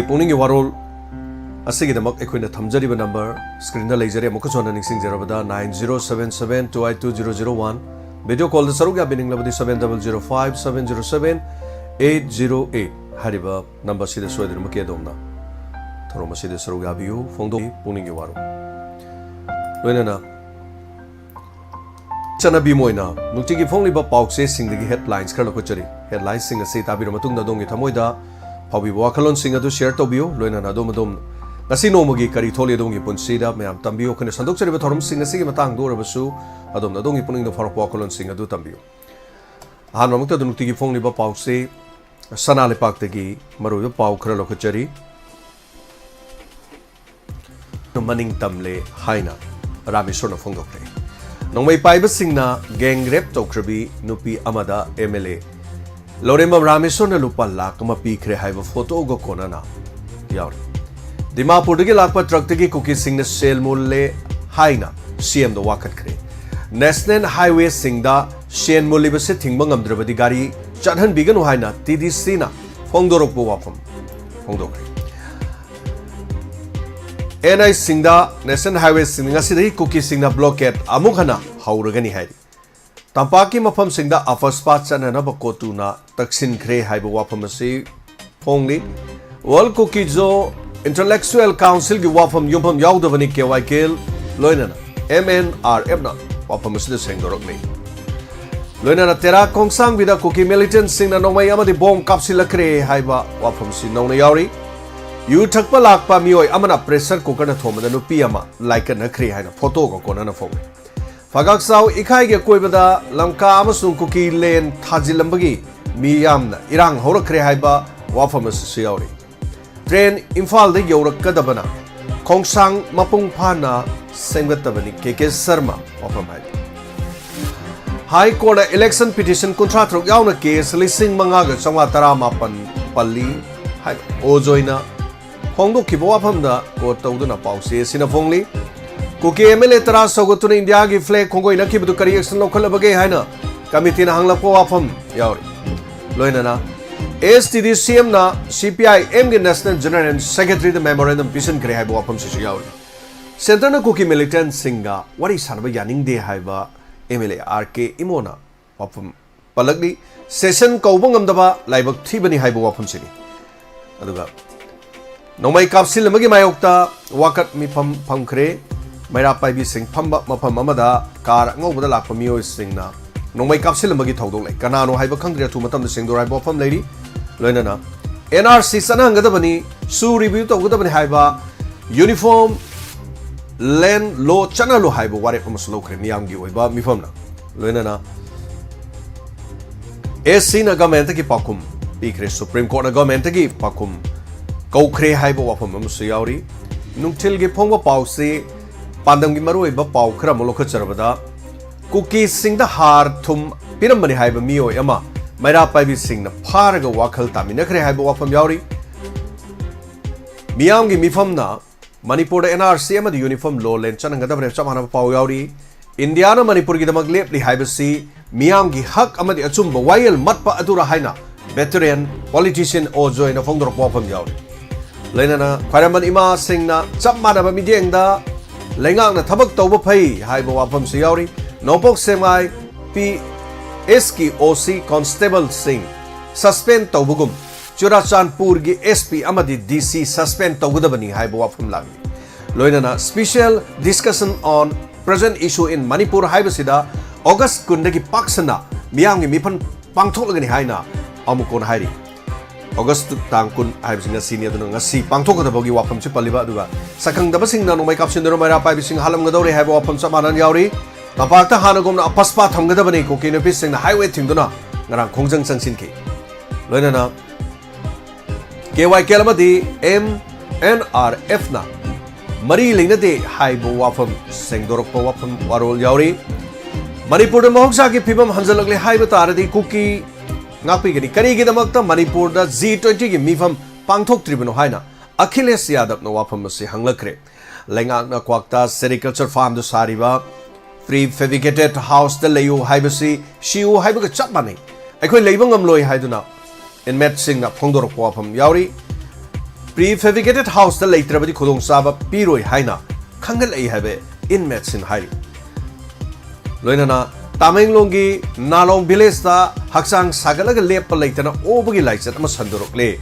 Pukning Warol Asigidamak Equina Tamjariba number, screen the laser Mokoson and Sing Zerabada 9077-2820001. Video call the Saruga Bining Labadi 7005-707-808. Hariba number Sida Sweden Makedona. Taroma Sida Saruga View, Fondo Pukning Warol. Wenana Chana Bimoina, Nutigi Fongli Bapauxe sing the headlines Karlokochari. Headlines sing a seat Abiramatunda Dongi Tamoida. Pawi wakalon singa do share to bio loina na dom dom nasi no mugi kari tholi dongi punsida me am tambio kene sandok chari bathorum singa sigi matang do rabasu adom na dongi puning do farok wakalon singa do tambio han mamukta do nukti gi phongli ba pause sana le pak tegi maru yo pau khra lo khachari no maning tamle haina ramishor na phongdok re nongmai paiba singna gang rap tokrabi nupi amada MLA Loremba Ramison Lupa Lakama Pikre have a photo go Konana. Yaur. Dima Pudigi Lakpa Trucktigi cookie sing the sale mulle Haina, CM the Wakat Cre. National Highway sing the Shen Mulibasi Tingbangam Dravadigari, Chadhan Bigan Haina, Tidi Sina, Fongdorok Wapam. Fongdokre. And I sing the National Highway sing a city cookie sing the blockade Amukhana, Hauragani Hari. Tampaki mafam singda afas pat sana bakotuna taksin kre haiba wafam asi phongli World Cookie Jo Intellectual Council gi wafam yumpham yaudavani KYKL loinana MNRF na wafam asi sengdorok nei loinana tera kongsang vida cookie militant singna nomai amadi bomb kapsila kre haiba wafam si nongna yauri yu thakpa lakpa mioi amana pressure cooker na thomada nupi ama like na kre haina photo ko kona na phongli Fagaksau ikai ge koibada lamka amasung cookie lane thajilambagi miyamna irang horakre haiba wafamas siyauri train Imphal de yorakadabana kongsang mapung phana senggatabani KK Sharma wafam hai High Court election petition contract yauna case lising mangaga sangwa tara mapan palli hai ojoina hongdo kibo wafamda ko tawduna pause sina phongli Cookie MLA Tara Sogotuna India gi flag Kongo ina ki butu kari action local bage haina committee na hangla po wafam yauri loinana STD CM na CPI M gi National General and Secretary the memorandum vision kare haiba wafam si yauri center na cookie militant singa wari sarba yaning de haiba MLA RK Imona wafam palagdi session kaubang amdaba laibak thibani haiba wafam sini aduga nomai kapsil magi mayokta wakat mi phamkhre Maira Paibi Sing Pamba Mapamada, Car, no with the Lapamio sing now. No make up Silamagi Todo like Canano, Hyper Country to Matam the Sing the Ribo from Lady Lenana. NRC Sanangadabani, Su review to Goodabani Haiba, Uniform Len Low Channel Haiba, what it was local Niamgi, Weba Mifamna. Lenana Esina Gamentaki Pakum, Bicre Supreme Court Gamentaki Pakum, Go Cray Haiba Wapam Siauri, Nuntilgi Ponga Pause. Pandam gi maru iba pau khra molokha charabada cookie sing the har thum pirambani haiba mio ama maira paibi sing na pharaga wakhal tamina khre haiba wafam yauri miyam gi mifam na manipur NRC ama uniform law len chananga da chamana pau yauri India na manipur gi damak lepli haiba si miyam gi hak ama di achumba wayel matpa adura haina veteran politician ojo na fongdor wafam yauri lenana kharaman ima sing na chamana ba midieng da Lengang na tabak tauba pai haiba wafam siyauri nopok semai PSK OC Constable Singh suspend taubugum Churachandpur gi SP amadi DC suspend taugudabani haiba wafam lagi loinana special discussion on present issue in Manipur haiba sida August kundagi paksana miyang miphan pangtholagani haina amukon hairi August tangkun haibsinga senior dun ngasi pangthok da bogi wafam chi paliba aduga sakang da basing na no mai kapsin do mara pai bising halam gadore haiba wafam samanan yauri tapakta hanagom na apaspa thamgada bani ko kine pising na highway thingduna ngarang khongjang changsin ki loinana KY kelamadi MNRF na mari lingna de haiba wafam sengdorok pa wafam warol yauri Manipur mahoksa ki phibam hanjalagle haiba taradi cookie Ngapi gani kari gi damakta Manipur da G20 gi mifam pangthok tribunal haina Akhilesh Yadav no wafam se hanglakre lenga na kwakta sericulture farm do sariba prefabricated house the layu haibasi shiu haibaga chapmani akhoi leibangam loi haiduna in met sing na phongdor wafam yauri prefabricated house da leitrabadi khudong saba piroi haina khangal ai habe inmates in hai loinana Tamenglongi Nalong village da haksang sagalaga lepa leitana obagi laichat ama sandorokle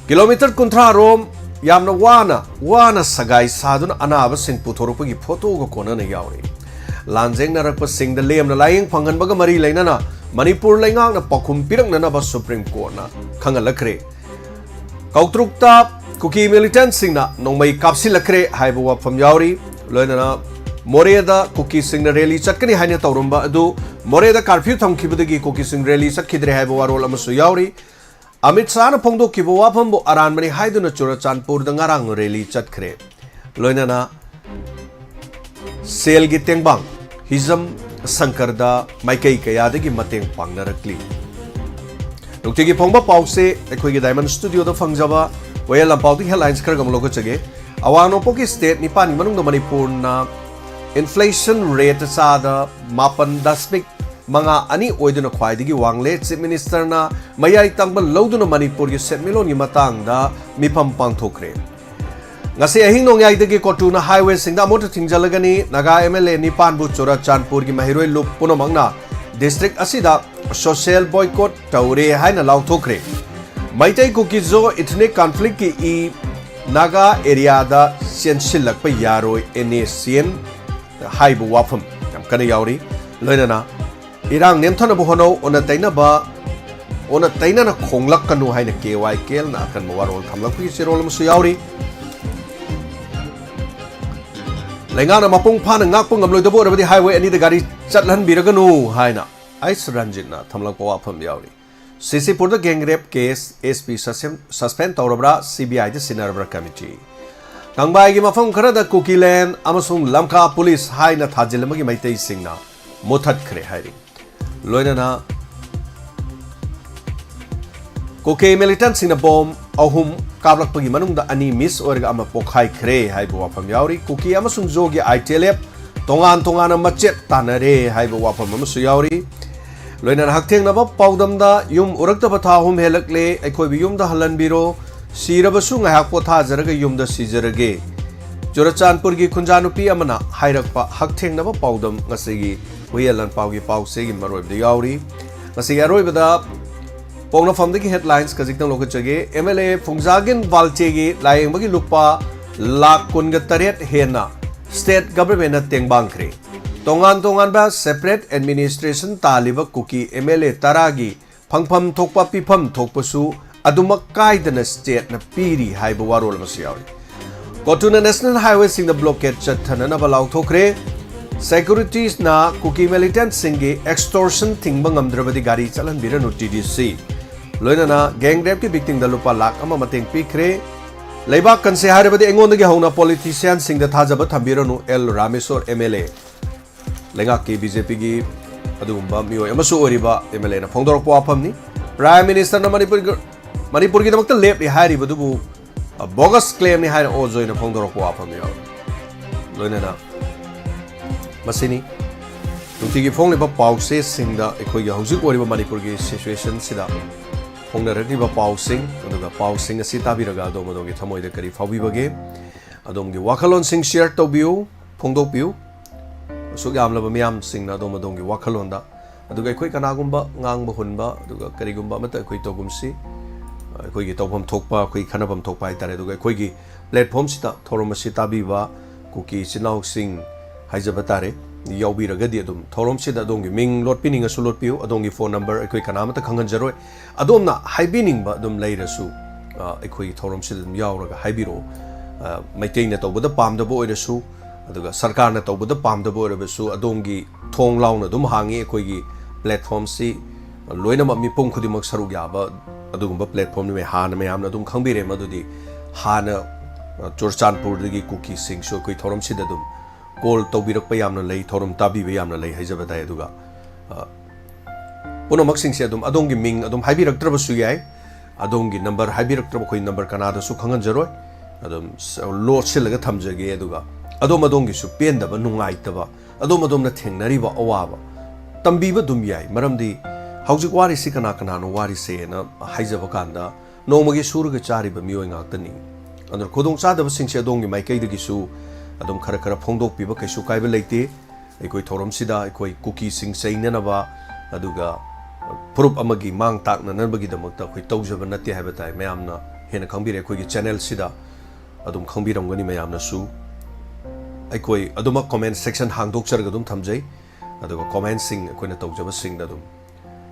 kilometer kunthra rom yamna wana sagai saduna anaba sing puthorupagi photo go kona na yauri lanjeng narakpa sing da lemna layeng phangan baga mari leinana Manipur laingak na pakhum pirang na ba Supreme Court na khangalakre kautrukta kuki militant sing na nongmai kapsilakre haibu wa pham yauri loinana Moreda kuki sing rally chatkani haina tawrumba adu Moreda curfew thamkhibadagi kuki sing rally chakhidre haiba warol amasu yauri Amit Shah na phongdo kibo waphambo aranmani haiduna Churachandpur da ngarang rally chatkre loinana sel gi tengbang hizam sankarda maikai kayadagi mateng pangnarakli nuktigi phongba pause ekhoigi diamond studio da phangjaba wayal lampauti headlines khargam logo chage awano poki state nipani manung da Manipur na inflation rate sada mapan dasmik manga ani oiduna khwaidigi wangle chief minister na mayai tangbal loduna Manipur gi setmilon gi matang da mipam pangthokre ngasi ahing nong yai dagi kotuna highway singda mota thingjalagani naga MLA nipan bu Churachandpur gi mahiroi lup puno mangna district asida social boycott taure haina lauthokre maitai kukizo ethnic conflict ki e naga area da sensilak pa yaroi NACN haibu wafam kana yauri loinana irang nemthana bu hono ona taina na khonglak kanu haina KY kel na kan warol thamlak pi sirol musu yauri lengana mapung phana ngakpung ngamloi dabo rabadi highway ani da gari chatlan biraganu haina ais ranjit na thamlak pa wafam yauri CC Purda gang rape case SP suspend tawrabra CBI da sinarbra committee Tangbai gi mafam khara da Kukiland amasung Lamka police haina thajilamagi maitai singna mothat khre hairi loinana Kuki militant singna bom ahum kablak pagi manung da ani miss orga ama pokhai khre haibu wafam yauri Kuki amasung jogi ITLF tongan machet tanare haibu wafam amasu yauri loinana haktheng na ba paudam da yum urakta batha hum helakle aikoi bi yum da halan biro Sirabasu ngahak potha jaraga yumda sijarage Churachandpur gi khunjanupi amana hairakpa haktheng naba paudam ngasigi huyalan paugi pause gi maroib de yauri ngasigi aroibada pongna famdagi headlines kajiktam lokachage MLA Phungjagin Walche gi layengbagi lupa lakh kunga taret hena state government na tengbangkhre tongan ba separate administration taliba kuki MLA taragi phangpham thokpa pifam thokpasu Adumak kaidana state na piri haiba warol masyawri. Kotuna national highway sing the blockade chathana na balau thokre securities na kuki militant singi extortion thingbang amdrabadi gari chalan biranu TDC. Loina na gang rape ki victim da lupa lakh ama mateng pikre leibak kanse harabadi engondagi hauna politician sing da thajaba thambiranu L Rameswar MLA. Lenga ki BJP gi adumba miyo amasu oriba MLA na phongdorok po apamni Prime Minister na Manipur ki damakta lep ni hari badubu bogus claim ni hari ozoi na phongdorok po apam yaw loina na masini nutigi phongli ba pause singda ekhoi ya hujik oriba Manipur ki situation sida phongna rati ba pausing aduga pausing asi tabiraga adom adongi thamoi de kari phawi bage adongi wakalon sing share to biu phongdok biu sugam laba miyam sing na adom adongi wakalon da aduga ekhoi kanagumba ngang ba hunba aduga karigumba mata ekhoi togumsi ekhoi gi tawpam thokpa ekhoi khanabam thokpa itare aduga ekhoi gi platform sita thorom si tabiba kuki sinau sing haijabatare yawi ragadi adum thorom sida adongi ming lot pining asu lot piu adongi phone number ekhoi kanamata khangan jaroi adomna haibining ba adum leirasu ekhoi thorom sida adum yawraga haibiro maiteina tawbada pamdabo oirasu aduga sarkar na tawbada pamdabo oirabasu adongi thong launa dum hangi ekhoi gi platform si loina ma mi pong khudimak saruk yaba adugumba platform ni hana me amna dum khangbire madudi hana Churachandpur dagi kuki sing so koi thorom sida dum call tawbirak pa yamna lei thorom tabi be yamna lei haijabata aduga puno maksing se adum adongi ming adum haibirak trabasu yai adongi number haibirak trab khoi number kanada su khangan jaroi adum lo silaga thamjage aduga adom adongi su pendaba nungaitaba adom na thengnari ba awaba tambiba dum yai maramdi haujik wari si kana no wari se na haijaba kanda nongmagi surga chariba mioi ngaktani adon khodong chadaba singse adongi maikai dagisu adom khara khara phongdok piba kaisu kaiba leite aikoi thorom sida aikoi cookie sing sainanaba aduga purup amagi mang takna nanbagi damakta khoi tawjaba natte haiba tai mayamna hena khangbire khoi gi channel sida adum khangbiramgani mayamna su aikoi aduma comment section hangdok charga dum thamjai aduga comment sing akoina tawjaba sing da dum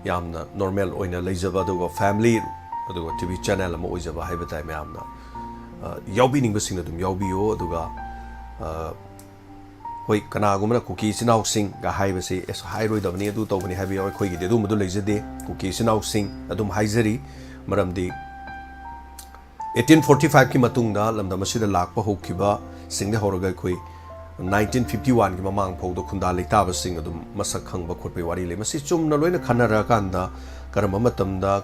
yamna normal oina leijaba aduga family aduga tv channel ama oijaba haiba tai mayamna yaubi ning basing da dum yaubiyo aduga hoi kanagumna cookie sinau sing ga haibase es hairoi dabani adu tawbani habi oi khoi gi de dum du leijade cookie sinau sing adum haizari maramdi 1845 ki matungda lamda masida lakpa hokiba singde horoga khoi 1951 ki mamang phawdo khunda leitaba sing adum masak khangba khotpe wari le masi chumna loina khanara kanda karama matamda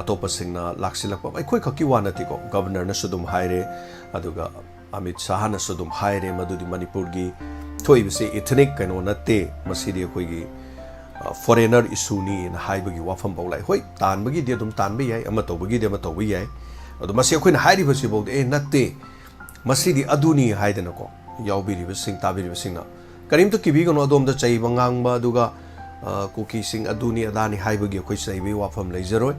atopa singna laksilakpa ai khoi khaki wanati ko governor na sudum haire aduga Amit Shah na sudum haire madudi Manipur gi thoibse ethnic kano natte masidi khoi gi foreigner issue ni na haibagi wafam baulai hoi tanbagi de dum tanbe yai ama tobagi de ama tobi yai adu masi khoi na hairi basi bau e natte masidi aduni haidana ko yaubiri basing tabiri basing na karim to kibi gono adom da chai bangang ba duga cookie sing aduni adani haibagi khoi sai bi wafam leizaroi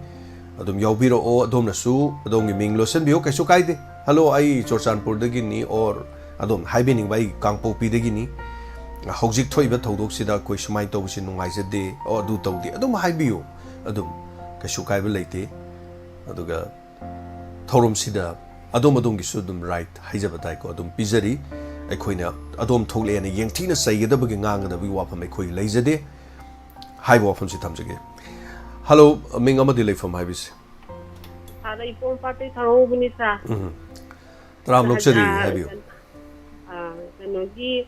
adum yaubiro o adom na su adom gi ming losen bio kaisu kaide hello ai chorchanpur dagi ni or adom haibening bai kangpopi dagi ni hojik thoiba thodok sida koi sumai to busi nungai jade o adu tawdi adum haibiyo adum kaisu kaiba leite aduga thorum sida adom adom gi sudum right haijaba dai ko adum pizari aikhoina adom thogle ne yengthina saigada bagi nganga bi wafam aikoi leijade haibo wafam si thamjage hello ming amadi leifam haibisi ada ipon party tharo bunisa tram lokchari habiyo kanogi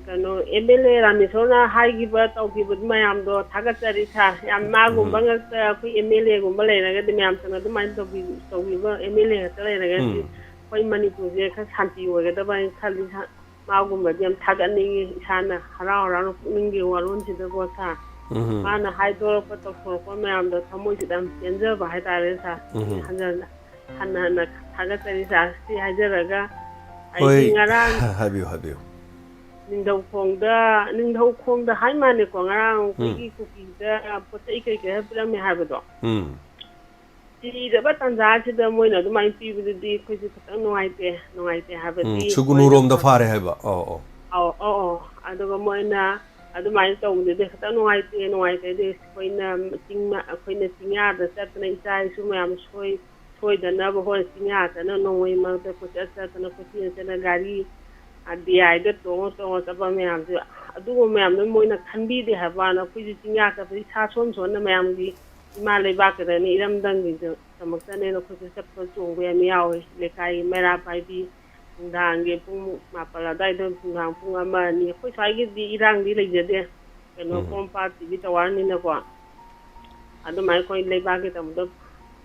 kano MLA Ramisona haigiba tawgiba mayam do thagachari tha yam magumba ngakta khoi MLA gumba leiraga de mayam sanga du main tawgiba MLA ta leiraga khoi Manipur je kha shanti oiga da bai khali magumba jam thagani sana harao harao ningi warun sida bo sa mana haidor pa to ko mayam do thamoi sidam enja ba hai tare sa hanna thagachari sa si hajaraga ai ngarang habiyo Ningdau khongda hai mane ko ngarang ki cookie da potai kai kai pura me habado ti da batanja chi da moina du mai pi bu di ko ji khata noai te habati chugunu rom da fare haba ado ga moina adu mai to de khata noai te de koina tingya da sat na isai su me am soi da na bo hon tingya ta na noi ma da ko sat na ko ti na gari adi ai da to ba me am adu me am moi na khanbi de haba na ku ji tingya ka bi sa son na me am gi ma le ba ka ni ram dang gi samak ta ne no ku sat ko chung be mi yaw le kai mera pai bi dang ge pung ma pala dai don pung ama ni ko sai gi di irang di le je de no kom pa ti bi ta war ni na ko adu mai ko le ba ge ta mu do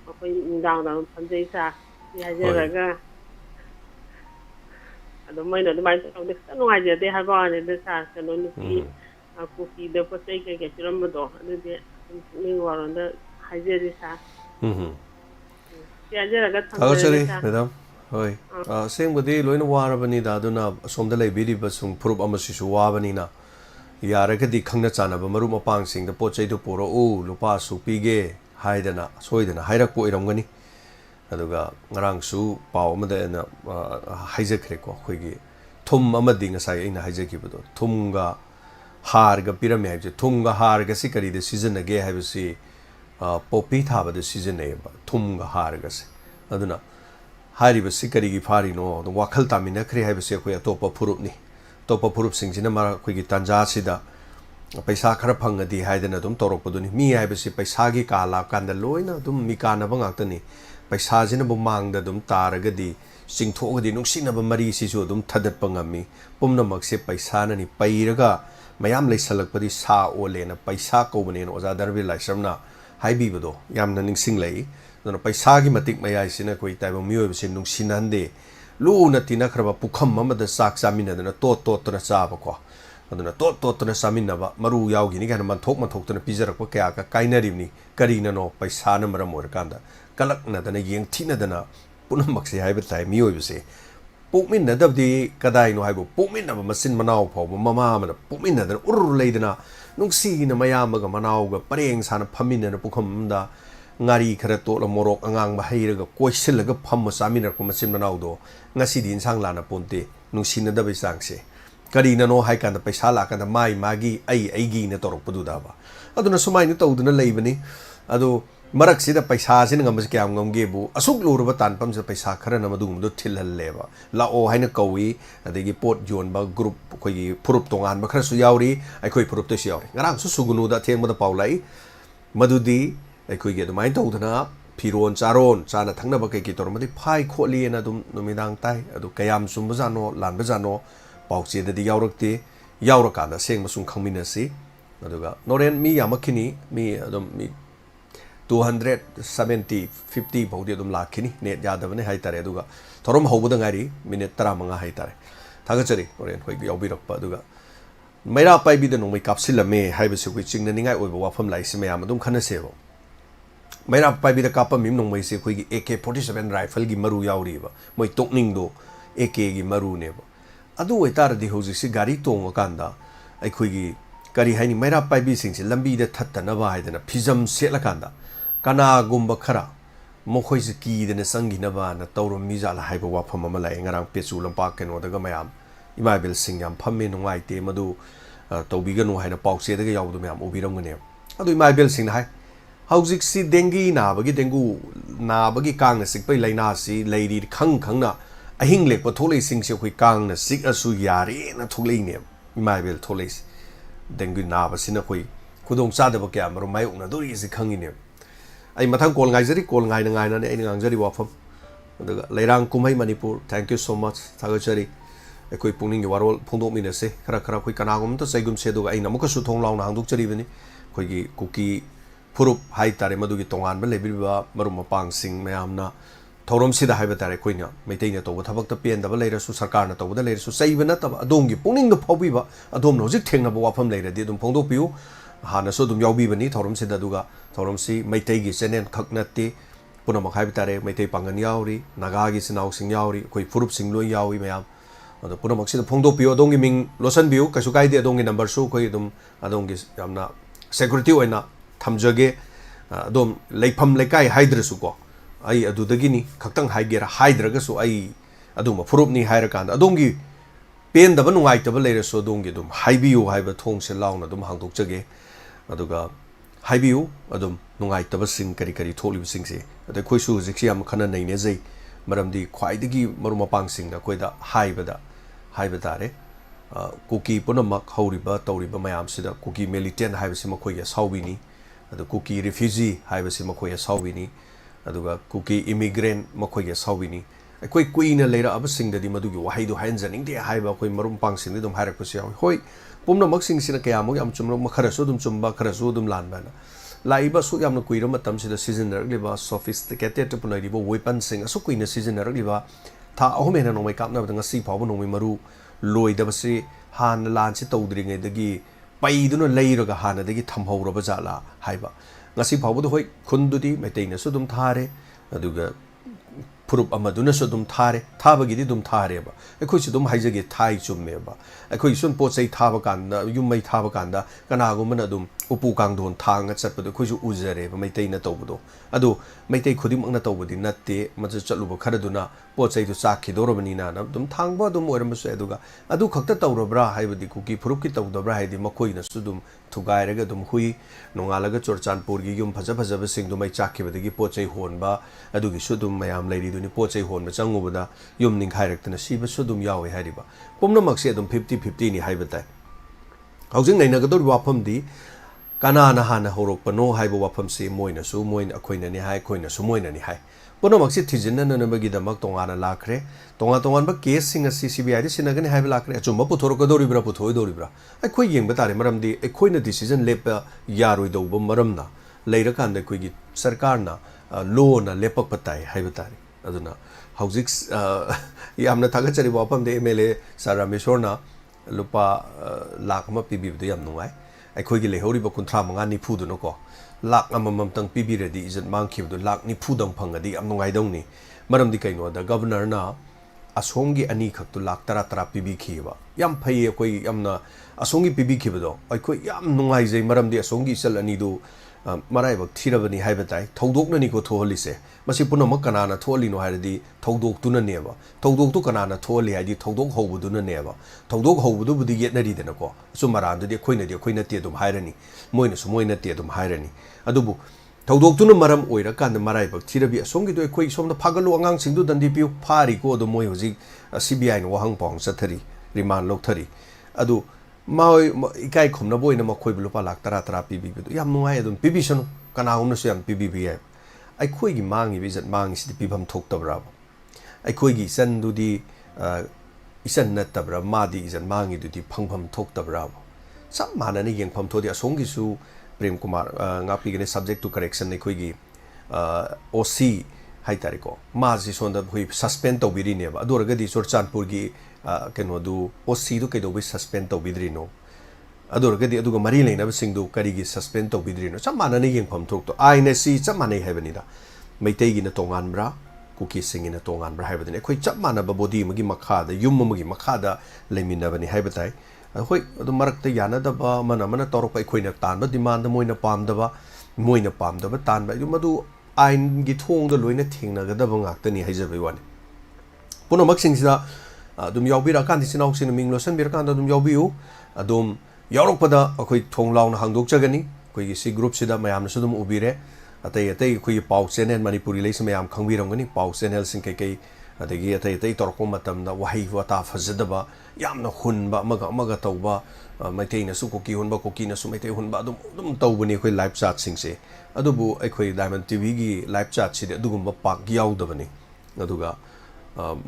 ko dang phan jai sa ya je ra ga ado mai no mai to de ta no aje de ha ba ne de sa se no ni cookie de po sai ke tiram do ade de ni waron da haje de sa ya je ra ga thagachari madam hoi sengbudi loina warabani da aduna somda leibiri basung phurup amasi su wabani na yaragadi khangna chana ba maru mapang sing da pochai do poro o lupa su pige haidana soidana hairak po iramgani aduga ngarang su paw amada na haijekre ko khoigi thum amadi ngasai ina haijeki bodo thumga harga pirame haije thumga harga si kari de season age haibisi popi thaba de season e ba thumga harga se aduna hariba si kari gi phari no do wakhal tamina khre haibisi khoi atopa phurup ni topa phurup singjina mara khoigi tanja sida paisa khara phangadi haidana dum torok poduni mi haibisi paisa gi kala kanda loina dum mi kana bangak ni paisa jina bu mangda dum taragadi singthogadi nungsinaba mari sisu dum thadat pangami pumna makse paisa na ni pairaga mayam leisalakpadi sa olena paisa kobane no oja darbi laisamna haibi bodo yamna ningsing lei dona paisa gi matik mayai sina koi taiba miyoy bisi nungsinande lu na tina khraba pukham mamada sak samina dana tot na chaba ko aduna tot na samina ba maru yawgi ni kana man thok tana pijarak pa kya ka kainaribni karina no paisa na maram or kanda กลักน่ะแต่ในยิงที่น่ะแต่น่ะปุ่นมักเสียหายไปแต่มีอยู่สิปุ๊กมินน่ะดับดีกระไดหนูให้บุปุ๊กมินน่ะมันสินมะนาวพอมามันปุ๊กมินน่ะแต่อุรุเลยแต่น่ะนุ่งสีน่ะมายามกับมะนาวกับปะเรงสานพมินน่ะปุ๊กคำดางารีขระตัวละมรกอ่างมาให้แล้วก็กวยสิแล้วก็พัมมาสามินน่ะก็มันสินมะนาวโดงาสีดินช่างลานะปุ่นตีนุ่งสีน่ะดับไปสังเสกรีน่ะโนให้กันแต่ไปสาลากันแต่ไม่มากีไอกีน่ะตรกปดูดาบะอะดูน่ะสมัยนี้ตัวดูน่ะเลยบันนี้อะดูมรักสิแต่ไปสาสินงามสแกมงามเก็บูอสุกลูรบตันพัมจะไปสาขระน่ะมาดูมันดูทิลฮัลเลบะลาโอให้น่ะกวีอะเด็กปอดโยนบะกรุ๊ปคุยพรุบตรงอันบะขระสุยาวรีไอคุยพรุบตัวสุยาวรีงารังสุกุนูดะเทียงมาตะเปาไลมาดูดีไอคุยเกี่ยวกับไม่ตัวดูน่ะพิโรนจารอนจานะทั้งนั้นบะเกี่ยวกับมันที่พายโคลีน่ะดูนุ่มดังไตอะดูกายามซุมบะจานโนลานบะจานโนปอกเสียดียาวรักตียาวรักกันนะเสียงมาสุ่งขังมินสินะดูก็โนเรนมียามักขินีมีดูมี270 50พอดีดูลาขินีเน็ตยาดวันนี้ให้ตาเรดูก็ทรมหัวบุดังไงดีมินตรามังให้ตาเรถ้าก็จะดีโนเรนคุยยาวบิรักปะดูก็ไม่รับไปบิดนงไม่กับสิละเมย์ให้ไปสุขจริงนั่นง่ายโอ้ยบอกว่าผมไหลสิเมียมาดุมขันเสียวไม่รับไปบิดกับปะมิมนงไม่เสียคุยAK-47 ไรเฟิลกิมารูยาวรีบะไม่ตกนิ่งดู AK กิมารูเนี่ยบะಅದು ಒಯ್ತಾರದಿ ಹೌಜಿಸಿ ಗಾಡಿ ತೋಂಗಕಂದ ಐಖುಯಿಗಿ ಕರಿ ಹೈನಿ ಮೈರಾ ಪೈಬಿ ಸಿಂಗ್ಸಿ ಲಂಬಿದ ಥತ್ತನಬ ಹಾಯ್ದನ ಫಿಜಮ್ ಸೇಲಕಂದ ಕನಾಗುಂಬ ಖರ ಮಖೋಯ್ಸಿ ಕೀದನ ಸಂಗಿನಬನ ತೌರ ಮಿಜಾಲ ಹಾಯ್ಬ ವಾಫಮ್ ಅಮ ಲೈ ngarang ಪೆಚು ಲಂಪಾ ಕೆನೋದಗ ಮಯಾಮ್ ಇಮಾಯ್ಬೆಲ್ Singh yam ಫಮ್ಮೆ ನುಂಗಾಯ್ತೆ ಮದು ತೌಬಿಗನು ಹಾಯ್ನ ಪಾಕ್ಸೆದಗ ಯಾವುದು ಮಯಾಮ್ ಉಬಿರಂಗನೆ ಅದು ಇಮಾಯ್ಬೆಲ್ Singh hi ಹೌಜಿಸಿ dengue ನಾಬಗಿ ಕಾಂಗ್ನ ಸಿಕ್ಪೈ ಲೈನಾಸಿ ಲೈರಿ ಖಂಗ್ನ अहिंग लेप थोले सिंग से कोई Kong न सिक असु यारे न थोले ने माइबेल थोले देंगु नाब सिन कोई खुदों चादब क्या मरो माय उना दोरी से खंगी ने आई मथंग कोल गाइजरी कोल गाइन गाइन ने आई गांगजरी वाफम अदगा लेरांग कुमई Manipur thank you so much थागचरी कोई पुनिंग वारोल फोंदो मिनसे खरा कोई कनागुम तो सैगुम से दुगा आई नमक सु थोंग लाउना हांदुक चरी बनी कोई की कुकी फुरुप हाई तारे मदुगी तोंगान बे लेबिबा मरु मपांग सिंग मयामना थौरम सिदा हाइबा तारे कोइना मैतैना तौब थबक त पेनदबा लेरसु सरकारना तौबदा लेरसु सैबा नतबा अदोंगी पुनिंग द फौबिबा अदोम होजिक थेंगनबा वाफम लेरदि अदुम फोंदोपियु हानसु अदुम यावबिबनी थौरम सिदा दुगा थौरम सि मैतैगी चैनल खकनते पुनमक हाइबा तारे मैतै पांगन यावरी नागागी सिनाउ सिंग यावरी कोइ फुरुप सिंग लोय यावी मयाम अदो पुनमक सिदा फोंदोपियु अदोंगी मिंग लोसन बियु कसु काइदे अदोंगी नंबर सु कोइ अदुम अदोंगी यामना सिक्युरिटी ओइना थमजगे अदोम लेफम लेकाय हाइद्रसु को आई अदुदगिनी खक्तंग हाइगेरा हाइद्रगसु आई अदुम फुरुपनी हाइरकान अदोंगी पेनदब नुंगाइतब लेरसु अदोंगी दुम हाइबियु हाइबा थोंगसे लाउना दुम हांदोकजगे अदुगा हाइबियु अदुम नुंगाइतब सिंग करी थोलिब सिंगसे अदे खोइसु जिक्सि याम खना नैने जै मरमदि ख्वाइदगी मरु मपांग सिंगदा कोइदा हाइबा तारे कुकी पुनमक हौरिबा तौरिबा मयामसिदा कुकी मिलिटेंट हाइबसि मखोइया साउबिनी अदु कुकी रिफ्यूजी हाइबसि मखोइया साउबिनी अदुगा कुकी इमिग्रेंट मखोइगे साउबिनी अखोइ कुइना लेरा अबसिंगदि मदुगी वहाइदो हाइनजनिंगदे हाइबा अखोइ मरुम पांगसिंगदि दुम हाइरकपसि याव होय पुमनमक सिंगसिना कयामो याम चुमरो मखरसु दुम चुमबा खरसु दुम लानबाना लाइबा सु यामना कुइरो मतमसिदा सिजनरगलिबा सोफिस्टिकेटेड पुनैरिबो वेपन सिंग असु कुइना सिजनरगलिबा था अहुमेना नोमै कापनाबदा ngasi फावबो नोमै मरु लोइदबसि हान लानसि तौद्रिङैदगी पैदुना लेइरगा हानदगी थमहौरबा जाला हाइबा ngasi फावबो होय खुंदुदी मैतैनसु दुम थारे अदुगा फुरुप अमदुनसु दुम थारे थाबगिदी दुम थारेबा अखोइसु दुम हाइजगे थाइ चुम्मेबा अखोइ सुन पोचै थाबा कांदा युमै थाबा कांदा कनागुमना दुम उपु कांगदोन थांग चटपदो अखोइसु उजरेबा मैतैना तौबदो अदु मैतै खुदिमकना तौबदी नत्ते मज चलुबा खरदुना पोचै दु चाखिदोरबनिना ना दुम थांबा दुम ओरमसु अदुगा अदु खक्ता तौरबरा हाइबदी कुकी फुरुपकी तौदबरा हाइदि मखोइनसु दुम थुगाइरगा दुम हुई नोंगालगा चोरचानपुरगी युम फजा फजाबा सिंगदु मै चाखिबदगी पोचै होनबा अदुगी सुदुम मयाम लैरिदुनि पोचै होनबा चंगुबदा युम निंखाइरक्तना सिबसु दुम यावे हारिबा पुमनमक्से दुम 50-50 नि हाइबताय हौजिंग नैनगदोर वाफमदी कनाना हाना हौरकपनो हाइबा वाफमसे मोइनसु मोइन अखोइननि हाइ खोइनसु मोइननि हाइ पुनमक्से थिजिनननबगिदमक तोंगाना लाखरे तोंगान केस सिंग CCBI दि सिनगनि हाइबा लाखरे अचुम्बा पुथोरकदोरिब्रा पुथोइदोरिब्रा अखोइ येंबा तारे मरमदि अखोइना डिसिजन लेपा यारोइदौबा मरमना लेरकांदा अखोइगी सरकारना लोना लेपक ताइ हाइबा तारे अदुना हौजिक यामना थागचरि वाफमदे MLA सर रामेश्वरना लुपा लाख अमा पिबिबदो याम नुंगाइ अखोइगी लेहौरिबा 35 निफुदुनो को ꯂꯥꯛ ꯑꯃꯃꯝꯇꯪ ꯄꯤꯕꯤꯔꯗꯤ ꯏꯖꯠ ꯃꯥꯡꯈꯤꯕꯗꯣ ꯂꯥꯛ 90ꯗꯪ ꯐꯪꯉꯗꯤ ꯌꯥꯝ ꯅꯨꯡꯉꯥꯏꯗꯧꯅꯤ ꯃꯔꯝꯗꯤ ꯀꯩꯅꯣꯗ ꯒꯕꯔꯅꯔꯅ ꯑꯁꯣꯝꯒꯤ ꯑꯅꯤ ꯈꯛꯇꯨ ꯂꯥꯛ 10 ꯄꯤꯕꯤꯈꯤꯕ ꯌꯥꯝ ꯐꯩꯌꯦ ꯑꯩꯈꯣꯏ ꯌꯥꯝꯅ ꯑꯁꯣꯝꯒꯤ ꯄꯤꯕꯤꯈꯤꯕꯗꯣ ꯑꯩꯈꯣꯏ ꯌꯥꯝ ꯅꯨꯡꯉꯥꯏꯖꯩ ꯃꯔꯝꯗꯤ ꯑꯁꯣꯝꯒꯤ ꯏꯆꯜ ꯑꯅꯤꯗꯨ ꯃꯔꯥꯏꯕꯛ ꯊꯤꯔꯕꯅꯤ ꯍꯥꯏꯕ ꯇꯥꯏ ꯊꯧꯗꯣꯛꯅꯅꯤꯀꯣ ꯊꯣꯛꯍꯜꯂꯤꯁꯦ ꯃꯁꯤ ꯄꯨꯝꯅꯃꯛ ꯀꯅꯥꯅ ꯊꯣꯛꯍꯜꯂꯤꯅꯣ ꯍꯥꯏꯔꯗꯤ ꯊꯧꯗꯣꯛꯇꯨꯅꯅꯦꯕ ꯊꯧꯗꯣꯛꯇꯨ ꯀꯅꯥꯅ ꯊꯣꯛꯍꯜꯂꯤ ꯍꯥꯏꯗꯤ ꯊꯧꯗꯣꯛ ꯍꯧꯕꯗꯨꯅꯅꯦꯕ ꯊꯧꯗꯣꯛ ꯍꯧꯕꯗꯨꯕꯨꯗꯤ ꯌꯦꯠꯅꯔꯤꯗꯅꯀꯣ ꯑꯆꯨꯝ ꯑꯔꯥꯟꯗꯨꯗꯤ ꯑꯩꯈꯣꯏꯅꯗꯤ ꯑꯩꯈꯣꯏ ꯅꯠꯇꯦ ꯑꯗꯨꯝ ꯍꯥꯏꯔꯅꯤ ꯃꯣꯏꯅꯁꯨ ꯃꯣꯏ ꯅꯠꯇꯦ ꯑꯗꯨꯝ ꯍꯥꯏꯔꯅꯤ ꯑꯗꯨꯕꯨ ꯊꯧꯗꯣꯛꯇꯨꯅ ꯃꯔꯝ ꯑꯣꯏꯔꯀꯥꯟꯗ ꯃꯔꯥꯏꯕꯛ ꯊꯤꯔꯕꯤ ꯑꯁꯣꯝꯒꯤꯗꯣ ꯑꯩꯈꯣꯏ ꯁꯣꯝꯗ ꯐꯥꯒꯠꯂꯨ ꯑꯉꯥꯡꯁꯤꯡꯗꯨ ꯗꯟꯗꯤ ꯄꯤꯌꯨ ꯐꯥꯔꯤꯀꯣ ꯑꯗꯨ ꯃꯣꯏ ꯍꯧꯖꯤꯛ CBIꯅ ꯋꯥꯍꯪ ꯄꯥꯎ ꯆꯠꯊꯔꯤ ꯔꯤꯃꯥꯟ ꯂꯧꯊꯔꯤ ꯑꯗꯨ ꯃꯣꯏ ꯏꯀꯥꯏ ꯈꯨꯝꯅꯕ ꯑꯣꯏꯅ ꯃꯈꯣꯏꯕꯨ ꯂꯨꯄꯥ ꯂꯥꯛ 10 ꯄꯤꯕꯤꯕꯗꯣ ꯌꯥꯝ ꯅꯨꯡꯉꯥꯏ ꯑꯗꯨꯝ ꯄꯤꯕꯤꯁꯅꯨ ꯀꯅꯥꯒꯨꯝꯅꯁꯨ ꯌꯥꯝ ꯄꯤꯕꯤꯕ ꯌꯥꯏ ꯑꯩꯈꯣꯏꯒꯤ ꯃꯥꯡꯉꯤꯕ ꯏꯖꯠ ꯃꯥꯡꯉꯤꯁꯤꯗꯤ ꯄꯤꯐꯝ ꯊꯣꯛꯇꯕ꯭ꯔꯥꯕ ꯑꯩꯈꯣꯏꯒꯤ ꯏꯆꯟꯗꯨꯗꯤ ꯏꯆꯟ ꯅꯠꯇꯕ꯭ꯔꯥ ꯃꯥꯗꯤ ꯏꯖꯠ ꯃꯥꯡꯉꯤꯗꯨꯗꯤ ꯐꯪꯐꯝ ꯊꯣꯛꯇꯕ꯭ꯔꯥꯕ ꯆꯞ ꯃꯥꯟꯅꯅ ꯌꯦꯡꯐꯝ ꯊꯣꯛꯗꯤ ꯑꯁꯣꯝꯒꯤꯁꯨ ꯄ꯭ꯔꯦꯝ ꯀꯨꯃꯥꯔ ꯉꯥꯛꯄꯤꯒꯅꯤ ꯁꯕꯖꯦꯛ ꯇꯨ ꯀꯔꯦꯛꯁꯟ ꯑꯩꯈꯣꯏꯒꯤ OC ꯍꯥꯏꯇꯥꯔꯦꯀꯣ ꯃꯥꯁꯤ ꯁꯣꯝꯗ ꯑꯩꯈꯣꯏ ꯁꯁꯄꯦꯟ ꯇꯧꯕꯤꯔꯤꯅꯦꯕ ꯑꯗꯨ ꯑꯣꯏꯔꯒꯗꯤ ꯆꯨꯔꯆꯥꯟꯄꯨꯔꯒꯤ ꯀꯩꯅꯣꯗꯨ OCꯗꯨ ꯀꯩꯗꯧꯕꯩ ꯁꯁꯄꯦꯟ ꯇꯧꯕꯤꯗ꯭ꯔꯤꯅꯣ ꯑꯗꯨ ꯑꯣꯏꯔꯒꯗꯤ ꯑꯗꯨꯒ ꯃꯔꯤ ꯂꯩꯅꯕꯁꯤꯡꯗꯨ ꯀꯔꯤꯒꯤ ꯁꯁꯄꯦꯟ ꯇꯧꯕꯤꯗ꯭ꯔꯤꯅꯣ ꯆꯞ ꯃꯥꯟꯅꯅ ꯌꯦꯡꯐꯝ ꯊꯣꯛꯇꯣ ꯑꯥꯏꯟ ꯑꯁꯤ ꯆꯞ ꯃꯥꯟꯅꯩ ꯍꯥꯏꯕꯅꯤꯗ ꯃꯩꯇꯩꯒꯤꯅ ꯇꯣꯉꯥꯟꯕ꯭ꯔꯥ ꯀꯨꯀꯤꯁꯤꯡꯒꯤꯅ ꯇꯣꯉꯥꯟꯕ꯭ꯔꯥ ꯍꯥꯏꯕꯗꯨꯅꯤ ꯑꯩꯈꯣꯏ ꯆꯞ ꯃꯥꯟꯅꯕ ꯕꯣꯗꯤ ꯑꯃꯒꯤ ꯃꯈꯥꯗ ꯌꯨꯝ ꯑꯃꯒꯤ ꯃꯈꯥꯗ ꯂꯩꯃꯤꯟꯅꯕꯅꯤ ꯍꯥꯏꯕ ꯇꯥꯏ ꯍꯣꯏ ꯑꯗꯨ ꯃꯔꯛꯇ ꯌꯥꯅꯗꯕ ꯑꯃꯅ ꯇꯧꯔꯛꯄ ꯑꯩꯈꯣꯏꯅ ꯇꯥꯟꯕ ꯗꯤꯃꯥꯟꯗ ꯃꯣꯏꯅ ꯄꯥꯝꯗꯕ ꯇꯥꯟꯕ ꯃꯗꯨ ꯑꯥꯏꯟꯒꯤ ꯊꯣꯡꯗ ꯂꯣꯏꯅ ꯊꯦꯡꯅꯒꯗꯕ ꯉꯥꯛꯇꯅꯤ ꯍꯥꯏꯖꯕꯩ ꯋꯥꯅꯤ ꯄꯨꯝꯅꯃꯛꯁꯤꯡꯁꯤꯗ ꯑꯗꯨꯝ ꯌꯥꯎꯕꯤꯔꯛꯑꯀꯥꯟꯗ ꯏꯆꯤꯟ ꯏꯅꯥꯎꯁꯤꯡꯅ ꯃꯤꯡ ꯂꯣꯠꯁꯤꯟꯕꯤꯔꯀꯥꯟꯗ ꯑꯗꯨꯝ ꯌꯥꯎꯕꯤꯌꯨ ꯑꯗꯨꯝ ꯌꯥꯎꯔꯛꯄꯗ ꯑꯩꯈꯣꯏ ꯊꯣꯡ ꯂꯥꯎꯅ ꯍꯥꯡꯗꯣꯛꯆꯒꯅꯤ ꯑꯩꯈꯣꯏꯒꯤ ꯁꯤ ꯒ꯭ꯔꯨꯞꯁꯤꯗ ꯃꯌꯥꯝꯅꯁꯨ ꯑꯗꯨꯝ ꯎꯕꯤꯔꯦ ꯑꯇꯩ ꯑꯩꯈꯣꯏꯒꯤ ꯄꯥꯎ ꯆꯦꯅꯦꯜ ꯃꯅꯤꯄꯨꯔꯤ ꯂꯩꯁꯤ ꯃꯌꯥꯝ ꯈꯪꯕꯤꯔꯝꯒꯅꯤ ꯄꯥꯎ ꯆꯦꯅꯦꯜꯁꯤꯡ ꯀꯩꯀꯩ ꯑꯗꯒꯤ ꯑꯇꯩ ꯇꯧꯔꯛꯄ ꯃꯇꯝꯗ ꯋꯥꯍꯩ ꯋꯥꯇꯥ ꯐꯖꯗꯕ ꯌꯥꯝꯅ ꯍꯨꯟꯕ ꯑꯃꯒ ꯇꯧꯕ ꯃꯩꯇꯩꯅꯁꯨ ꯀꯨꯀꯤ ꯍꯨꯟꯕ ꯀꯨꯀꯤꯅꯁꯨ ꯃꯩꯇꯩ ꯍꯨꯟꯕ ꯑꯗꯨꯝ ꯇꯧꯕꯅꯤ ꯑꯩꯈꯣꯏ ꯂꯥꯏꯚ ꯆꯥꯠꯁꯤꯡꯁꯦ ꯑꯗꯨꯕꯨ ꯑꯩꯈꯣꯏ ꯗꯥꯏꯃꯟ ꯇꯤꯚꯤꯒꯤ ꯂꯥꯏꯚ ꯆꯥꯠꯁꯤꯗꯤ ꯑꯗꯨꯒꯨꯝꯕ ꯄꯥꯛ ꯌꯥꯎꯗꯕꯅꯤ ꯑꯗꯨꯒ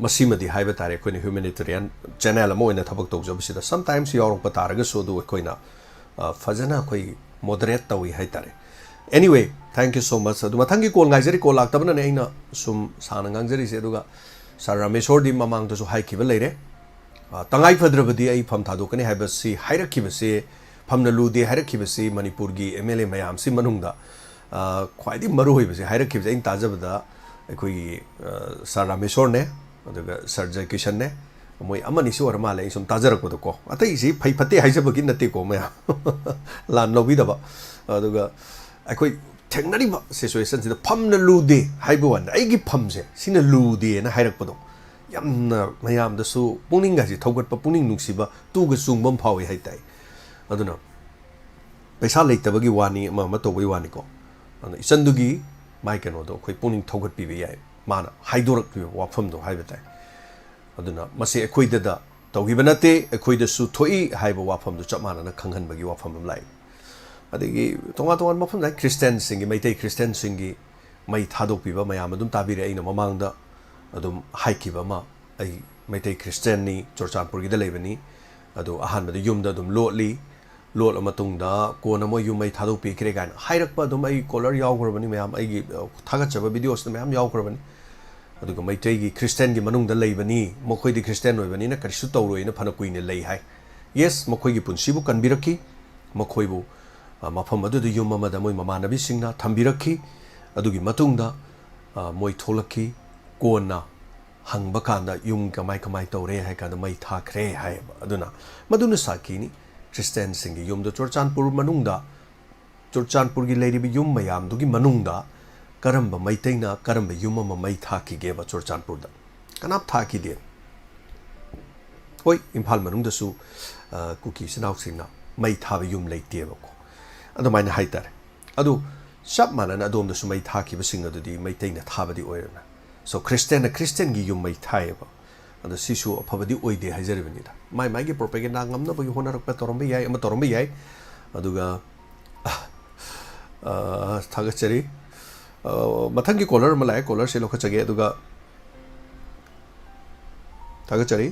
ꯃꯁꯤꯃꯗꯤ ꯍꯥꯏꯕ ꯇꯥꯔꯦ ꯑꯩꯈꯣꯏꯅ ꯍ꯭ꯌꯨꯃꯦꯅꯤꯇꯔꯤꯌꯟ ꯆꯦꯅꯦꯜ ꯑꯃ ꯑꯣꯏꯅ ꯊꯕꯛ ꯇꯧꯖꯕꯁꯤꯗ ꯁꯝꯇꯥꯏꯝꯁ ꯌꯥꯎꯔꯛꯄ ꯇꯥꯔꯒꯁꯨ ꯑꯗꯨ ꯑꯩꯈꯣꯏꯅ ꯐꯖꯅ ꯑꯩꯈꯣꯏ ꯃꯣꯗꯔꯦꯠ ꯇꯧꯏ ꯍꯥꯏꯇꯥꯔꯦ ꯑꯦꯅꯤꯋꯦ ꯊꯦꯡꯛ ꯌꯨ ꯁꯣ ꯃꯆ ꯑꯗꯨ ꯃꯊꯪꯒꯤ ꯀꯣꯜ ꯉꯥꯏꯖꯔꯤ ꯀꯣꯜ ꯂꯥꯛꯇꯕꯅꯅꯦ ꯑꯩꯅ ꯁꯨꯝ ꯁꯥꯡꯅ ꯉꯥꯡꯖꯔꯤꯁꯦ ꯑꯗꯨꯒ ꯁꯥꯔ ꯔꯥꯃꯦꯁꯣꯔꯗꯤ ꯃꯃꯥꯡꯗꯁꯨ ꯍꯥꯏꯈꯤꯕ ꯂꯩꯔꯦ ꯇꯉꯥꯏ ꯐꯗ꯭ꯔꯕꯗꯤ ꯑꯩ ꯐꯝ ꯊꯥꯗꯣꯛꯀꯅꯤ ꯍꯥꯏꯕꯁꯤ ꯍꯥꯏꯔꯛꯈꯤꯕꯁꯤ ꯐꯝꯅ ꯂꯨꯗꯦ ꯍꯥꯏꯔꯛꯈꯤꯕꯁꯤ ꯃꯅꯤꯄꯨꯔꯒꯤ MLA ꯃꯌꯥꯝꯁꯤ ꯃꯅꯨꯡꯗ ꯈ꯭ꯋꯥꯏꯗꯒꯤ ꯃꯔꯨꯑꯣꯏꯕꯁꯤ ꯍꯥꯏꯔꯛꯈꯤꯕꯁꯤ ꯑꯩꯅ ꯇꯥꯖꯕꯗ ꯑꯩꯈꯣꯏꯒꯤ ꯁꯥꯔ ꯔꯥꯃꯦꯁꯣꯔꯅꯦ ꯑꯗꯨꯒ ꯁꯥꯔ ꯖयꯀꯤꯁꯟꯅꯦ ꯃꯣꯏ ꯑꯃꯅꯤꯁꯨ ꯑꯣꯏꯔ ꯃꯥꯜꯂꯦ ꯑꯩ ꯁꯨꯝ ꯇꯥꯖꯔꯛꯄꯗꯀꯣ ꯑꯇꯩꯁꯤ ꯐꯩ ꯐꯠꯇꯦ ꯍꯥꯏꯖꯕꯒꯤ ꯅꯠꯇꯦꯀꯣ ꯃꯌꯥꯝ ꯂꯥꯟ ꯂꯧꯕꯤꯗꯕ ꯑꯗꯨꯒ ꯑꯩꯈꯣꯏ ꯊꯦꯡꯅꯔꯤꯕ ꯁꯤꯆꯨꯋꯦꯁꯟꯁꯤꯗ ꯐꯝꯅ ꯂꯨꯗꯦ ꯍꯥꯏꯕ ꯋꯥꯅꯤ ꯑꯩꯒꯤ ꯐꯝꯁꯦ ꯁꯤꯅ ꯂꯨꯗꯦꯅ ꯍꯥꯏꯔꯛꯄꯗꯣ ꯌꯥꯝꯅ ꯃꯌꯥꯝꯗꯁꯨ ꯄꯨꯛꯅꯤꯡꯒꯁꯤ ꯊꯧꯒꯠꯄ ꯄꯨꯛꯅꯤꯡ ꯅꯨꯡꯁꯤꯕ ꯇꯨꯒ ꯆꯨꯡꯕ ꯑꯃ ꯐꯥꯎꯏ ꯍꯥꯏꯇꯥꯏ ꯑꯗꯨꯅ ꯄꯩꯁꯥ ꯂꯩꯇꯕꯒꯤ ꯋꯥꯅꯤ ꯑꯃ ꯇꯧꯕꯒꯤ ꯋꯥꯅꯤꯀꯣ ꯑꯗꯨꯅ ꯏꯆꯟꯗꯨꯒꯤ ꯃꯥꯏ ꯀꯩꯅꯣꯗꯣ ꯑꯩꯈꯣই ꯄꯨꯛꯅꯤꯡ ꯊꯧꯒꯠꯄꯤꯕ ꯌꯥꯏ ꯃꯥꯅ ꯍꯥꯏꯗꯣꯔꯛꯂꯤꯕ ꯋꯥꯐꯝꯗꯣ ꯍꯥꯏꯕ ꯇꯥꯏ ꯑꯗꯨꯅ ꯃꯁꯤ ꯑꯩꯈꯣꯏꯗ ꯇꯧꯈꯤꯕ ꯅꯠꯇꯦ ꯑꯩꯈꯣꯏꯗꯁꯨ ꯊꯣꯛꯏ ꯍꯥꯏꯕ ꯋꯥꯐꯝꯗꯨ ꯆꯞ ꯃꯥꯟꯅꯅ ꯈꯪꯍꯟꯕꯒꯤ ꯋꯥꯐꯝ ꯑꯃ ꯂꯥꯛꯏ ꯑꯗꯒꯤ ꯇꯣꯉꯥꯟ ꯃꯐꯝꯗ ꯈ꯭ꯔꯤꯁꯇꯤꯌꯟꯁꯤꯡꯒꯤ ꯃꯩꯇꯩ ꯈ꯭ꯔꯤꯁꯇꯤꯌꯟꯁꯤꯡꯒꯤ ꯃꯩ ꯊꯥꯗꯣꯛꯄꯤꯕ ꯃꯌꯥꯝ ꯑꯗꯨꯝ ꯇꯥꯕꯤꯔꯦ ꯑꯩꯅ ꯃꯃꯥꯡꯗ ꯑꯗꯨꯝ ꯍꯥꯏꯈꯤꯕ ꯑꯃ ꯑꯩ ꯃꯩꯇꯩ ꯈ꯭ꯔꯤꯁꯇꯤꯌꯟꯅꯤ ꯆꯨꯔꯆꯥꯟꯄꯨꯔꯒꯤꯗ ꯂꯩꯕꯅꯤ ꯑꯗꯣ ꯑꯍꯥꯟꯕꯗ ꯌꯨꯝꯗ ꯑꯗꯨꯝ ꯂꯣꯠꯂ ꯃꯇꯨꯡꯗ ꯀꯣꯟꯅ ꯃꯣꯏ ꯌꯨꯝ ꯃꯩ ꯊꯥꯗꯣꯛꯄꯤꯈ꯭ꯔꯦ ꯀꯥꯏꯅ ꯍꯥꯏꯔꯛꯄ ꯑꯗꯨꯝ ꯑꯩ ꯀꯣꯂꯔ ꯌꯥꯎꯈ꯭ꯔꯕꯅꯤ ꯃꯌꯥꯝ ꯑꯩꯒꯤ ꯊꯥꯒꯠꯆꯕ ꯚꯤꯗꯤꯑꯣꯁꯤꯗ ꯃꯌꯥꯝ ꯌꯥꯎꯈ꯭ꯔꯕꯅꯤ ꯑꯗꯨꯒ ꯃꯩꯇꯩꯒꯤ ꯈ꯭ꯔꯤꯁꯇꯤꯌꯟꯒꯤ ꯃꯅꯨꯡꯗ ꯂꯩꯕꯅꯤ ꯃꯈꯣꯏꯗꯤ ꯈ꯭ꯔꯤꯁꯇꯤꯌꯟ ꯑꯣꯏꯕꯅꯤꯅ ꯀꯔꯤꯁꯨ ꯇꯧꯔꯣꯏꯅ ꯐꯅ ꯀꯨꯏꯅ ꯂꯩ ꯍꯥꯏ ꯌꯦꯁ ꯃꯈꯣꯏꯒꯤ ꯄꯨꯟꯁꯤꯕꯨ ꯀꯟꯕꯤꯔꯛꯈꯤ ꯃꯈꯣꯏꯕꯨ ꯃꯐꯝ ꯑꯗꯨꯗ ꯌꯨꯝ ꯑꯃꯗ ꯃꯣꯏ ꯃꯃꯥꯟꯅꯕꯤꯁꯤꯡꯅ ꯊꯝꯕꯤꯔꯛꯈꯤ ꯑꯗꯨꯒꯤ ꯃꯇꯨꯡꯗ ꯃꯣꯏ ꯊꯣꯛꯂꯛꯈꯤ ꯀꯣꯟꯅ ꯍꯪꯕ ꯀꯥꯟꯗ ꯌꯨꯝ ꯀꯃꯥꯏ ꯇꯧꯔꯦ ꯍꯥꯏ ꯀꯥꯟꯗ ꯃꯩ ꯊꯥꯈ꯭ꯔꯦ ꯍꯥꯏꯌꯦꯕ ꯑꯗꯨꯅ ꯃꯗꯨꯅ ꯁꯥꯈꯤꯅꯤ ꯈ꯭ꯔꯤꯁꯇꯤꯌꯟꯁꯤꯡꯒꯤ ꯌꯨꯝꯗ ꯆꯨꯔꯆꯥꯟꯄꯨꯔ ꯃꯅꯨꯡꯗ ꯆꯨꯔꯆꯥꯟꯄꯨꯔꯒꯤ ꯂꯩꯔꯤꯕ ꯌꯨꯝ ꯃꯌꯥꯝꯗꯨꯒꯤ ꯃꯅꯨꯡꯗ ꯀꯔꯝꯕ ꯃꯩꯇꯩꯅ ꯀꯔꯝꯕ ꯌꯨꯝ ꯑꯃ ꯃꯩ ꯊꯥꯈꯤꯒꯦꯕ ꯆꯨꯔꯆꯥꯟꯄꯨꯔꯗ ꯀꯅꯥꯝ ꯊꯥꯈꯤꯗꯦ ꯍꯣꯏ ꯏꯝꯐꯥꯜ ꯃꯅꯨꯡꯗꯁꯨ ꯀꯨꯀꯤ ꯏꯆꯤꯟꯅꯥꯎꯁꯤꯡꯅ ꯃꯩ ꯊꯥꯕ ꯌꯨꯝ ꯂꯩꯇꯦꯕꯀꯣ ꯑꯗꯨꯃꯥꯏꯅ ꯍꯥꯏꯇꯥꯔꯦ ꯑꯗꯨ ꯆꯞ ꯃꯥꯟꯅꯅ ꯑꯗꯣꯝꯗꯁꯨ ꯃꯩ ꯊꯥꯈꯤꯕꯁꯤꯡ ꯑꯗꯨꯗꯤ ꯃꯩꯇꯩꯅ ꯊꯥꯕꯗꯤ ꯑꯣꯏꯔꯅ ꯁꯣ ꯈ꯭ꯔꯤꯁꯇꯤꯌꯟꯅ ꯈ꯭ꯔꯤꯁꯇꯤꯌꯟꯒꯤ ꯌꯨꯝ ꯃꯩ ꯊꯥꯏꯌꯦꯕ ꯑꯗꯣ ꯁꯤꯁꯨ ꯑꯐꯕꯗꯤ ꯑꯣꯏꯗꯦ ꯍꯥꯏꯖꯔꯤꯕꯅꯤꯗ ꯃꯥꯒꯤ ꯄ꯭ꯔꯣꯄꯦꯒꯦꯟꯗꯥ ꯉꯝꯅꯕꯒꯤ ꯍꯣꯠꯅꯔꯛꯄ ꯇꯧꯔꯝꯕ ꯌꯥꯏ ꯑꯃ ꯇꯧꯔꯝꯕ ꯌꯥꯏ ꯑꯗꯨꯒ ꯊꯥꯒꯠꯆꯔꯤ ꯃꯊꯪꯒꯤ ꯀꯣꯂꯔ ꯑꯃ ꯂꯥꯛꯑꯦ ꯀꯣꯂꯔꯁꯦ ꯂꯧꯈꯠꯆꯒꯦ ꯑꯗꯨꯒ ꯊꯥꯒꯠꯆꯔꯤ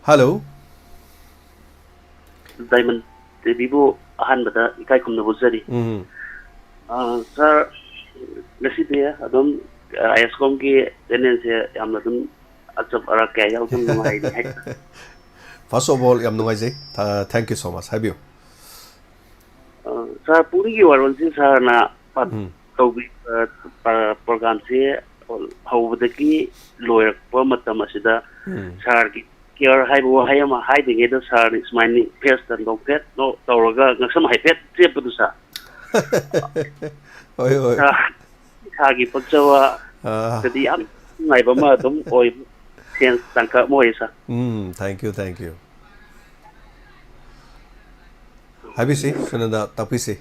ꯍꯜꯂꯣ ꯗꯥꯏꯃꯟ ꯇꯤꯚꯤꯕꯨ ꯑꯍꯥꯟꯕꯗ ꯏꯀꯥꯏ ꯈꯨꯝꯅꯕ ꯎꯠꯆꯔꯤ ꯁꯥꯔ ꯉꯁꯤꯗꯤ ꯑꯗꯨꯝ ꯑꯥꯏꯑꯦꯁꯀꯣꯝꯒꯤ ꯆꯦꯅꯦꯜꯁꯦ ꯌꯥꯝꯅ ꯑꯗꯨꯝ ꯑꯆꯞ ꯑꯔꯥꯛ ꯀꯌꯥ ꯌꯥꯎꯗꯨꯅ ꯅꯨꯡꯉꯥꯏꯔꯤ ꯍꯥꯏꯇꯥꯔꯦ first of all yam nungai jai thank you so much have you sir puri gi waron si sir na pat to bi program si hawdaki lawyer pa matam asida sir gi care hai bo hai ma hai dinge da sir is my first and loket no tawraga ngaksam hai pet trip du sa oi oi sa gi pagchawa kadi am ngai ba ma dum oi sen tangka moi sa thank you habisi sunanda tapisi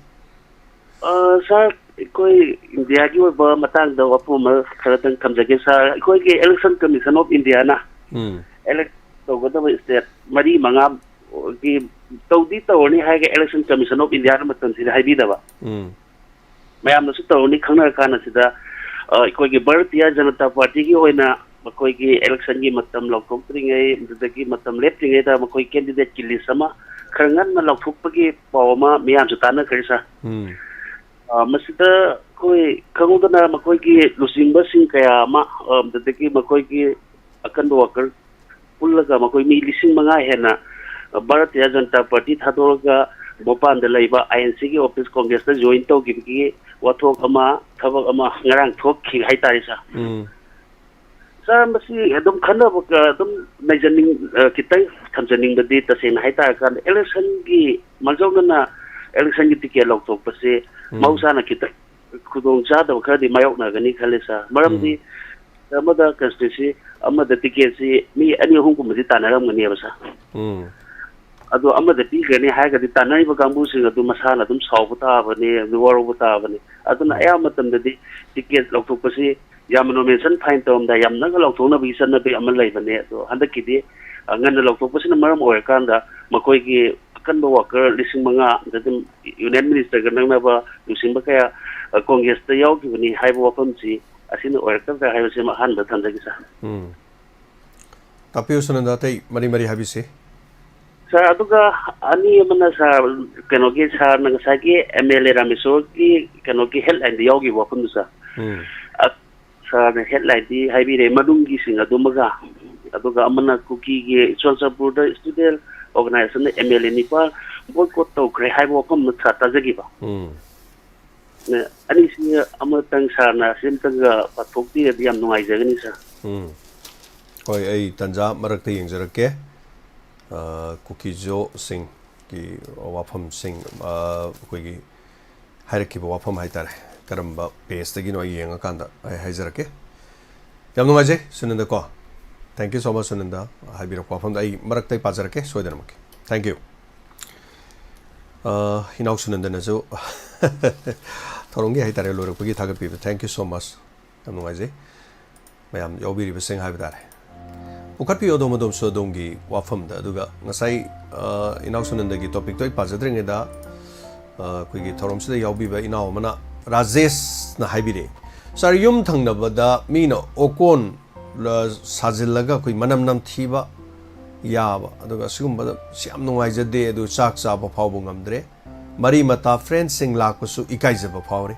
sir koi india gi ba matang da wapu ma kharatang kamjage sa koi ge election commission of india na elect to go da state mari manga gi tawdi tawni ha ge election commission of india na matan si haibi da ba mayam na su tawni khangna kana sida koi ge bharatiya janata party gi hoina makoi gi election gi matam lokthokringai dagi matam lepringai da makoi candidate ki list ama khangan na lokthokpagi pawma miyam su tana kharisa masida koi khangudana makoi gi lusingba sing kaya ma dagi makoi gi akan worker pullaga makoi mi lising manga hena bharatiya janata party thadorga bopan da laiba inc gi office congress da join to gi wathok ama thabak ama ngarang thok khi hai tarisa sa masi adum khana baka adum najaning kitai thamjaning da di tasena hai ta kan election gi maljona election gi ticket lok tok pase mausa na kitai khudong cha da khadi mayok na gani khalesa maram di amada constituency amada ticket si mi ani hum ko mari tanaram ngani basa adu amada ti gani ha ga di tanai ba kambu sing adu masana dum sawbuta bani waro buta bani aduna aya matam da di ticket lok tok pase yam nomination fine tom da yam naga lok thona bi san na be amal lai bane to handa ki di ngan lok thok pasina maram oy kan da makoi gi kan ba worker lising manga da union minister ga nang na ba lising ba kaya congress ta yaw ki bani hai ba pam chi asina oy kan da hai se ma han da than da gi sa tapi usunanda tai mari habi se sa aduga ani mana sa kano gi sa na sa gi mla ramisor ki kano gi hel and yaw gi wa pam sa sa headline di haibi re madungi singa dumaga aduga amana kuki ge sponsor da student organization mla ni pa boycott to kre haibo pam na thata jagi ba ne ani si amatang sa na sim tanga pathok ti di am nungai jagani sa oi ai tanja marak te yengjarake kuki jo sing ki wafam sing koi gi hairaki ba wafam haitare karamba page tagi no yenga kanda ai haijarake yam no ngaje sunanda ko thank you so much sunanda haibira ko pham ai marak tai pajarake soidana mak thank you hinau sunanda na jo thorongi haitare lorak pagi thagat pi thank you so much yam no ngaje mayam yobiri beseng haibare ukat pi odom odom so dongi wafam da duga ngasai hinau sunanda gi topic toi pajadring da koi gi thorom sida yobiba inau mana rajesh na haibire sar yum thangna bada mina okon la sajillaga koi manam nam thiba yaba aduga sigum bada siam nungai jade adu chak cha ba phawbu ngamdre mari mata friends sing la ko su ikai jaba phawre